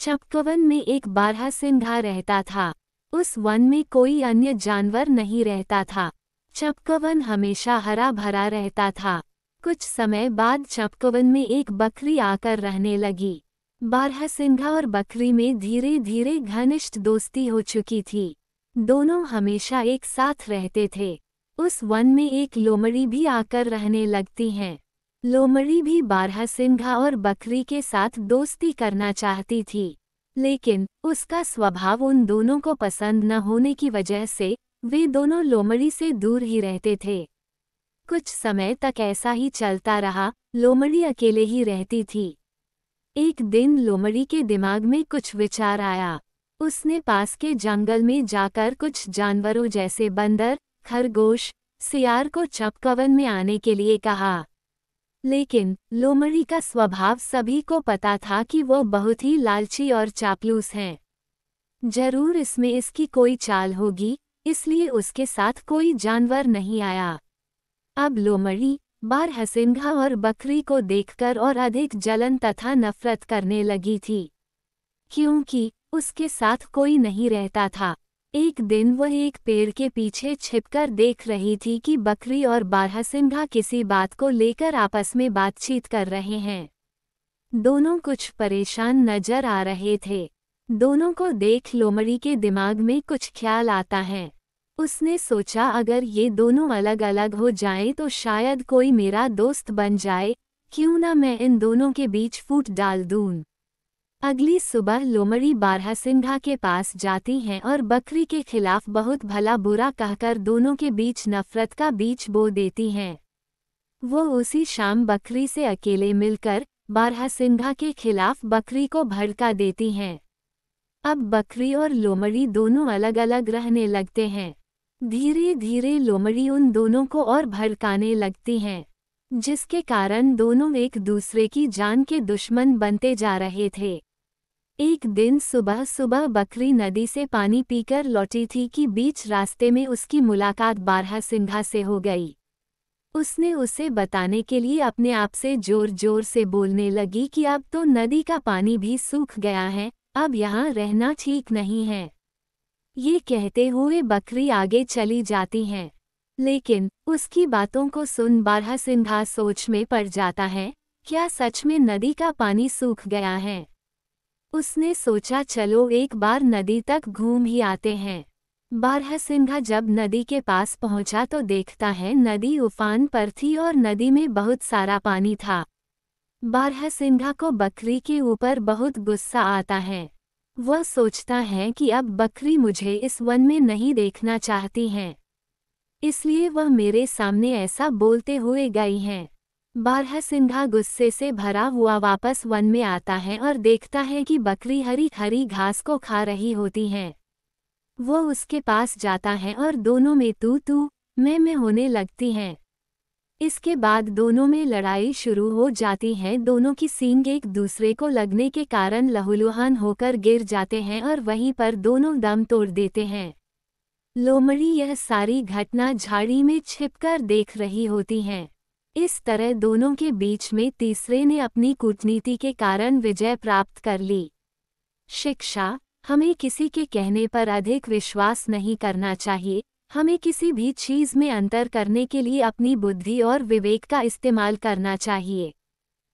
चंपकवन में एक बारहसिंघा रहता था। उस वन में कोई अन्य जानवर नहीं रहता था। चंपकवन हमेशा हरा भरा रहता था। कुछ समय बाद चंपकवन में एक बकरी आकर रहने लगी। बारहसिंघा और बकरी में धीरे धीरे घनिष्ठ दोस्ती हो चुकी थी। दोनों हमेशा एक साथ रहते थे। उस वन में एक लोमड़ी भी आकर रहने लगती हैं। लोमड़ी भी बारहसिंघा और बकरी के साथ दोस्ती करना चाहती थी, लेकिन उसका स्वभाव उन दोनों को पसंद न होने की वजह से वे दोनों लोमड़ी से दूर ही रहते थे। कुछ समय तक ऐसा ही चलता रहा। लोमड़ी अकेले ही रहती थी। एक दिन लोमड़ी के दिमाग में कुछ विचार आया। उसने पास के जंगल में जाकर कुछ जानवरों जैसे बंदर, खरगोश, सियार को चंपकवन में आने के लिए कहा। लेकिन लोमड़ी का स्वभाव सभी को पता था कि वो बहुत ही लालची और चापलूस हैं। जरूर इसमें इसकी कोई चाल होगी, इसलिए उसके साथ कोई जानवर नहीं आया। अब लोमड़ी बारहसिंघा और बकरी को देखकर और अधिक जलन तथा नफरत करने लगी थी, क्योंकि उसके साथ कोई नहीं रहता था। एक दिन वह एक पेड़ के पीछे छिपकर देख रही थी कि बकरी और बारहसिंघा किसी बात को लेकर आपस में बातचीत कर रहे हैं। दोनों कुछ परेशान नजर आ रहे थे। दोनों को देख लोमड़ी के दिमाग में कुछ ख्याल आता है। उसने सोचा, अगर ये दोनों अलग अलग हो जाएं तो शायद कोई मेरा दोस्त बन जाए। क्यों ना मैं इन दोनों के बीच फूट डाल दूं। अगली सुबह लोमड़ी बारहसिंघा के पास जाती हैं और बकरी के खिलाफ बहुत भला बुरा कहकर दोनों के बीच नफरत का बीज बो देती हैं। वो उसी शाम बकरी से अकेले मिलकर बारहसिंघा के खिलाफ बकरी को भड़का देती हैं। अब बकरी और लोमड़ी दोनों अलग अलग रहने लगते हैं। धीरे धीरे लोमड़ी उन दोनों को और भड़काने लगती हैं, जिसके कारण दोनों एक दूसरे की जान के दुश्मन बनते जा रहे थे। एक दिन सुबह सुबह बकरी नदी से पानी पीकर लौटी थी कि बीच रास्ते में उसकी मुलाकात बारहसिंघा से हो गई। उसने उसे बताने के लिए अपने आप से जोर जोर से बोलने लगी कि अब तो नदी का पानी भी सूख गया है, अब यहाँ रहना ठीक नहीं है। ये कहते हुए बकरी आगे चली जाती है, लेकिन उसकी बातों को सुन बारहसिंघा सोच में पड़ जाता है, क्या सच में नदी का पानी सूख गया है। उसने सोचा, चलो एक बार नदी तक घूम ही आते हैं। बारहसिंघा जब नदी के पास पहुंचा तो देखता है नदी उफान पर थी और नदी में बहुत सारा पानी था। बारहसिंघा को बकरी के ऊपर बहुत गुस्सा आता है। वह सोचता है कि अब बकरी मुझे इस वन में नहीं देखना चाहती है, इसलिए वह मेरे सामने ऐसा बोलते हुए गई हैं। बारहसिंघा गुस्से से भरा हुआ वापस वन में आता है और देखता है कि बकरी हरी हरी घास को खा रही होती है। वो उसके पास जाता है और दोनों में तू तू मैं होने लगती हैं। इसके बाद दोनों में लड़ाई शुरू हो जाती है। दोनों की सींग एक दूसरे को लगने के कारण लहूलुहान होकर गिर जाते हैं और वहीं पर दोनों दम तोड़ देते हैं। लोमड़ी यह सारी घटना झाड़ी में छिपकर देख रही होती हैं। इस तरह दोनों के बीच में तीसरे ने अपनी कूटनीति के कारण विजय प्राप्त कर ली। शिक्षा: हमें किसी के कहने पर अधिक विश्वास नहीं करना चाहिए। हमें किसी भी चीज़ में अंतर करने के लिए अपनी बुद्धि और विवेक का इस्तेमाल करना चाहिए।